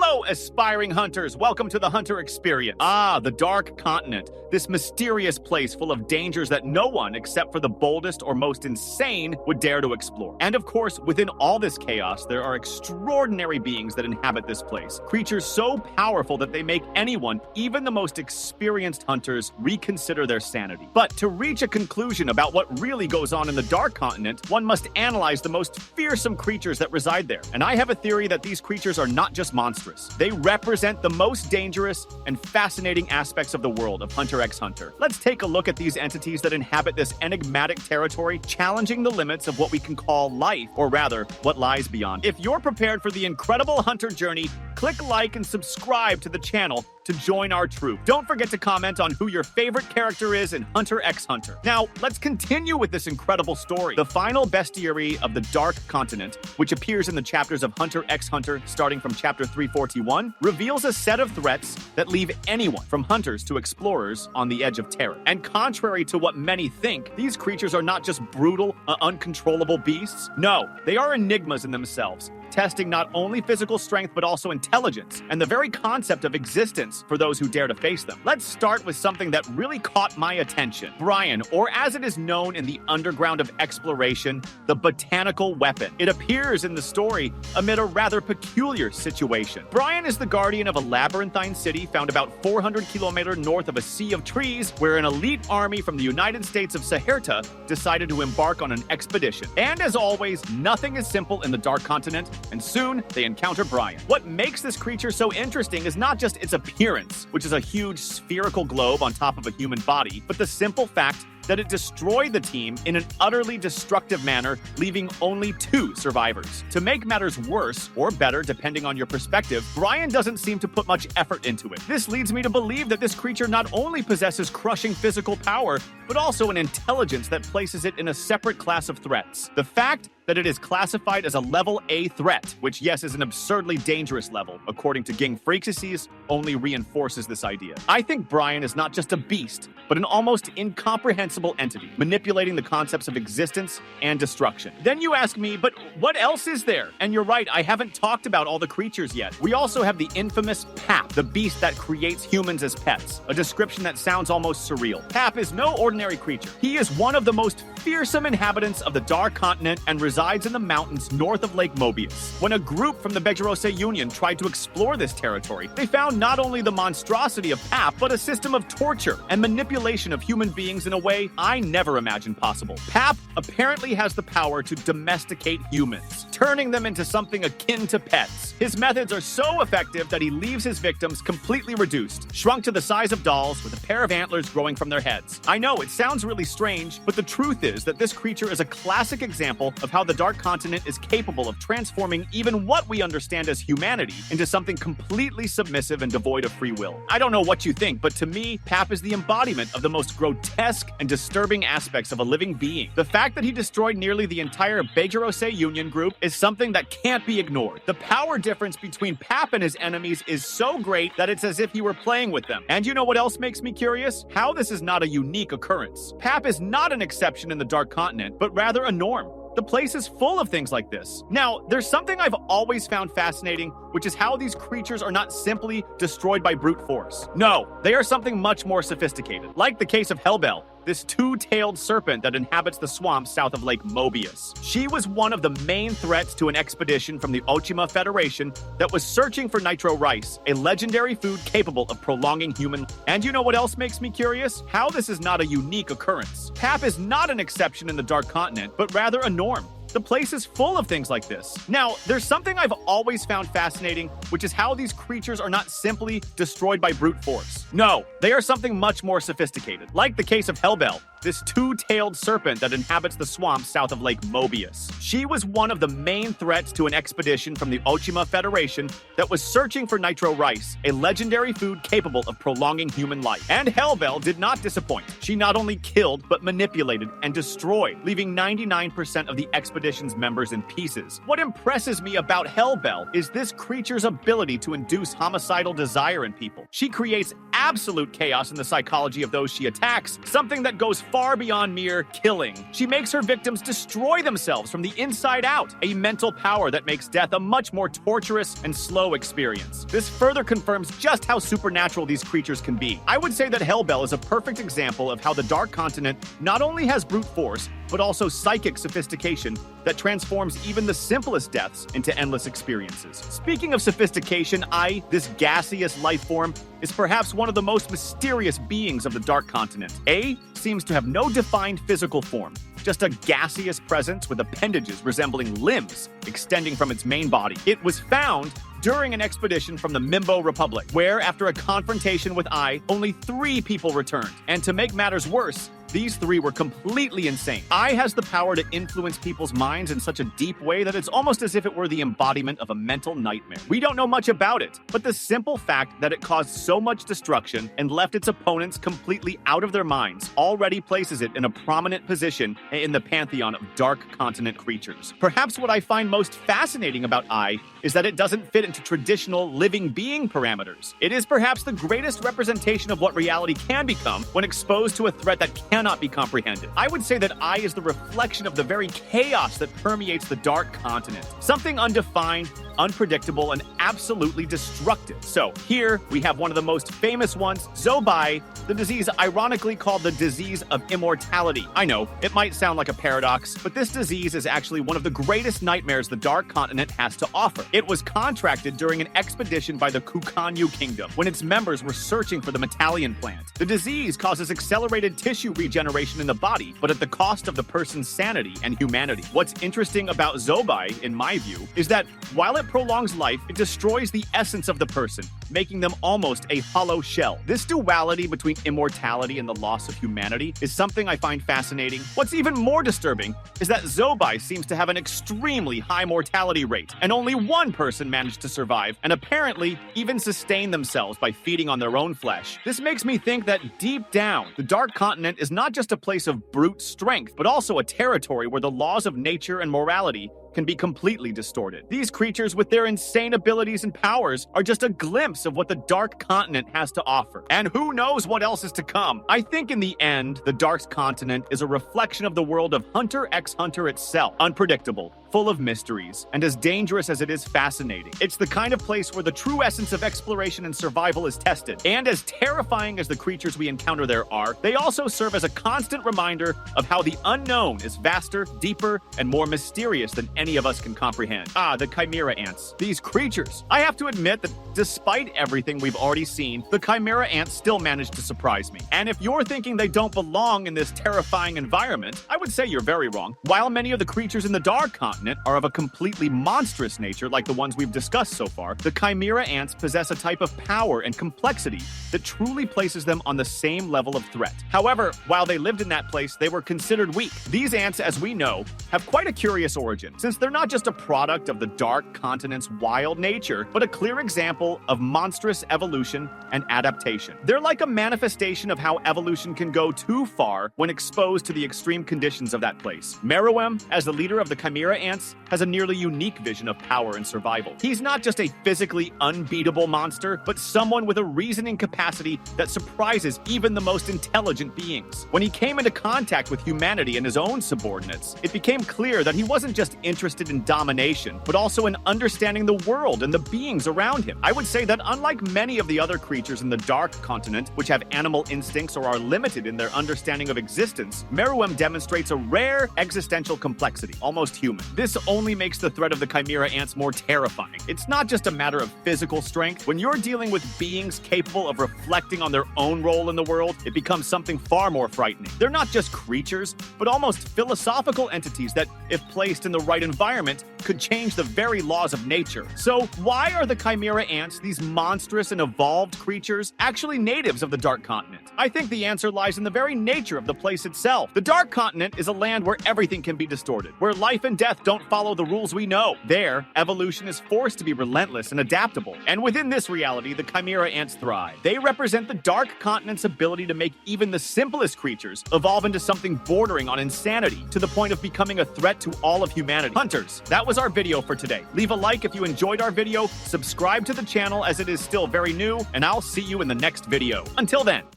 Hello, aspiring hunters. Welcome to the Hunter Experience. Ah, the Dark Continent. This mysterious place full of dangers that no one, except for the boldest or most insane, would dare to explore. And of course, within all this chaos, there are extraordinary beings that inhabit this place. Creatures so powerful that they make anyone, even the most experienced hunters, reconsider their sanity. But to reach a conclusion about what really goes on in the Dark Continent, one must analyze the most fearsome creatures that reside there. And I have a theory that these creatures are not just monstrous. They represent the most dangerous and fascinating aspects of the world of Hunter x Hunter. Let's take a look at these entities that inhabit this enigmatic territory, challenging the limits of what we can call life, or rather, what lies beyond. If you're prepared for the incredible hunter journey, click like and subscribe to the channel to join our troop. Don't forget to comment on who your favorite character is in Hunter x Hunter. Now, let's continue with this incredible story. The final bestiary of the Dark Continent, which appears in the chapters of Hunter x Hunter starting from chapter 341, reveals a set of threats that leave anyone, from hunters to explorers, on the edge of terror. And contrary to what many think, these creatures are not just brutal, uncontrollable beasts. No, they are enigmas in themselves, testing not only physical strength but also intelligence and the very concept of existence for those who dare to face them. Let's start with something that really caught my attention. Brian, or as it is known in the underground of exploration, the botanical weapon. It appears in the story amid a rather peculiar situation. Brian is the guardian of a labyrinthine city found about 400 kilometers north of a sea of trees, where an elite army from the United States of Saherta decided to embark on an expedition. And as always, nothing is simple in the Dark Continent, and soon they encounter Brian. What makes this creature so interesting is not just its appearance, which is a huge spherical globe on top of a human body, but the simple fact that it destroyed the team in an utterly destructive manner, leaving only 2 survivors. To make matters worse, or better depending on your perspective, Brian doesn't seem to put much effort into it. This leads me to believe that this creature not only possesses crushing physical power, but also an intelligence that places it in a separate class of threats. The fact that it is classified as a level A threat, which yes is an absurdly dangerous level, according to Ging Freaksies, only reinforces this idea. I think Brian is not just a beast, but an almost incomprehensible entity, manipulating the concepts of existence and destruction. Then you ask me, but what else is there? And you're right, I haven't talked about all the creatures yet. We also have the infamous Pap, the beast that creates humans as pets, a description that sounds almost surreal. Pap is no ordinary creature. He is one of the most fearsome inhabitants of the Dark Continent and resides in the mountains north of Lake Mobius. When a group from the Bestiary Union tried to explore this territory, they found not only the monstrosity of Pap, but a system of torture and manipulation of human beings in a way I never imagined possible. Pap apparently has the power to domesticate humans, turning them into something akin to pets. His methods are so effective that he leaves his victims completely reduced, shrunk to the size of dolls with a pair of antlers growing from their heads. I know, it sounds really strange, but the truth is that this creature is a classic example of how the Dark Continent is capable of transforming even what we understand as humanity into something completely submissive and devoid of free will. I don't know what you think, but to me, Pap is the embodiment of the most grotesque and disturbing aspects of a living being. The fact that he destroyed nearly the entire Bestiary Union group is something that can't be ignored. The power difference between Pap and his enemies is so great that it's as if he were playing with them. And you know what else makes me curious? How this is not a unique occurrence. Pap is not an exception in the Dark Continent, but rather a norm. The place is full of things like this. Now, there's something I've always found fascinating, which is how these creatures are not simply destroyed by brute force. No, they are something much more sophisticated, like the case of Hellbell, this 2-tailed serpent that inhabits the swamps south of Lake Mobius. She was one of the main threats to an expedition from the Ochima Federation that was searching for nitro rice, a legendary food capable of prolonging human. And you know what else makes me curious? How this is not a unique occurrence. Pap is not an exception in the Dark Continent, but rather a norm. The place is full of things like this. Now, there's something I've always found fascinating, which is how these creatures are not simply destroyed by brute force. No, they are something much more sophisticated, like the case of Hellbell, this 2-tailed serpent that inhabits the swamps south of Lake Mobius. She was one of the main threats to an expedition from the Ochima Federation that was searching for nitro rice, a legendary food capable of prolonging human life. And Hellbell did not disappoint. She not only killed, but manipulated and destroyed, leaving 99% of the expedition's members in pieces. What impresses me about Hellbell is this creature's ability to induce homicidal desire in people. She creates absolute chaos in the psychology of those she attacks, something that goes far beyond mere killing. She makes her victims destroy themselves from the inside out, a mental power that makes death a much more torturous and slow experience. This further confirms just how supernatural these creatures can be. I would say that Hellbell is a perfect example of how the Dark Continent not only has brute force, but also psychic sophistication that transforms even the simplest deaths into endless experiences. Speaking of sophistication, this gaseous life form, is perhaps one of the most mysterious beings of the Dark Continent. Seems to have no defined physical form, just a gaseous presence with appendages resembling limbs extending from its main body. It was found during an expedition from the Mimbo Republic, where, after a confrontation with only 3 people returned. And to make matters worse, these 3 were completely insane. Has the power to influence people's minds in such a deep way that it's almost as if it were the embodiment of a mental nightmare. We don't know much about it, but the simple fact that it caused so much destruction and left its opponents completely out of their minds already places it in a prominent position in the pantheon of Dark Continent creatures. Perhaps what I find most fascinating about is that it doesn't fit into traditional living being parameters. It is perhaps the greatest representation of what reality can become when exposed to a threat that cannot be comprehended. I would say that is the reflection of the very chaos that permeates the Dark Continent. Something undefined, unpredictable, and absolutely destructive. So here we have one of the most famous ones, Zobai, the disease ironically called the disease of immortality. I know, it might sound like a paradox, but this disease is actually one of the greatest nightmares the Dark Continent has to offer. It was contracted during an expedition by the Kukanyu Kingdom when its members were searching for the Metallian plant. The disease causes accelerated tissue regeneration in the body, but at the cost of the person's sanity and humanity. What's interesting about Zobai, in my view, is that while it prolongs life, it destroys the essence of the person, making them almost a hollow shell. This duality between immortality and the loss of humanity is something I find fascinating. What's even more disturbing is that Zobai seems to have an extremely high mortality rate, and only one person managed to survive, and apparently even sustain themselves by feeding on their own flesh. This makes me think that deep down, the Dark Continent is not just a place of brute strength, but also a territory where the laws of nature and morality can be completely distorted. These creatures, with their insane abilities and powers, are just a glimpse of what the Dark Continent has to offer. And who knows what else is to come? I think in the end, the Dark Continent is a reflection of the world of Hunter x Hunter itself. Unpredictable, full of mysteries, and as dangerous as it is fascinating. It's the kind of place where the true essence of exploration and survival is tested. And as terrifying as the creatures we encounter there are, they also serve as a constant reminder of how the unknown is vaster, deeper, and more mysterious than any of us can comprehend. The Chimera ants. These creatures. I have to admit that despite everything we've already seen, the Chimera ants still manage to surprise me. And if you're thinking they don't belong in this terrifying environment, I would say you're very wrong. While many of the creatures in the Dark Continent are of a completely monstrous nature like the ones we've discussed so far, the Chimera ants possess a type of power and complexity that truly places them on the same level of threat. However, while they lived in that place, they were considered weak. These ants, as we know, have quite a curious origin, since they're not just a product of the Dark Continent's wild nature, but a clear example of monstrous evolution and adaptation. They're like a manifestation of how evolution can go too far when exposed to the extreme conditions of that place. Meruem, as the leader of the Chimera ants, has a nearly unique vision of power and survival. He's not just a physically unbeatable monster, but someone with a reasoning capacity that surprises even the most intelligent beings. When he came into contact with humanity and his own subordinates, it became clear that he wasn't just interested in domination, but also in understanding the world and the beings around him. I would say that unlike many of the other creatures in the Dark Continent, which have animal instincts or are limited in their understanding of existence, Meruem demonstrates a rare existential complexity, almost human. This only makes the threat of the Chimera ants more terrifying. It's not just a matter of physical strength. When you're dealing with beings capable of reflecting on their own role in the world, it becomes something far more frightening. They're not just creatures, but almost philosophical entities that, if placed in the right environment, could change the very laws of nature. So why are the Chimera ants, these monstrous and evolved creatures, actually natives of the Dark Continent? I think the answer lies in the very nature of the place itself. The Dark Continent is a land where everything can be distorted, where life and death don't follow the rules we know. There, evolution is forced to be relentless and adaptable. And within this reality, the Chimera ants thrive. They represent the Dark Continent's ability to make even the simplest creatures evolve into something bordering on insanity, to the point of becoming a threat to all of humanity. Hunters. That that was our video for today. Leave a like if you enjoyed our video, subscribe to the channel as it is still very new, and I'll see you in the next video. Until then.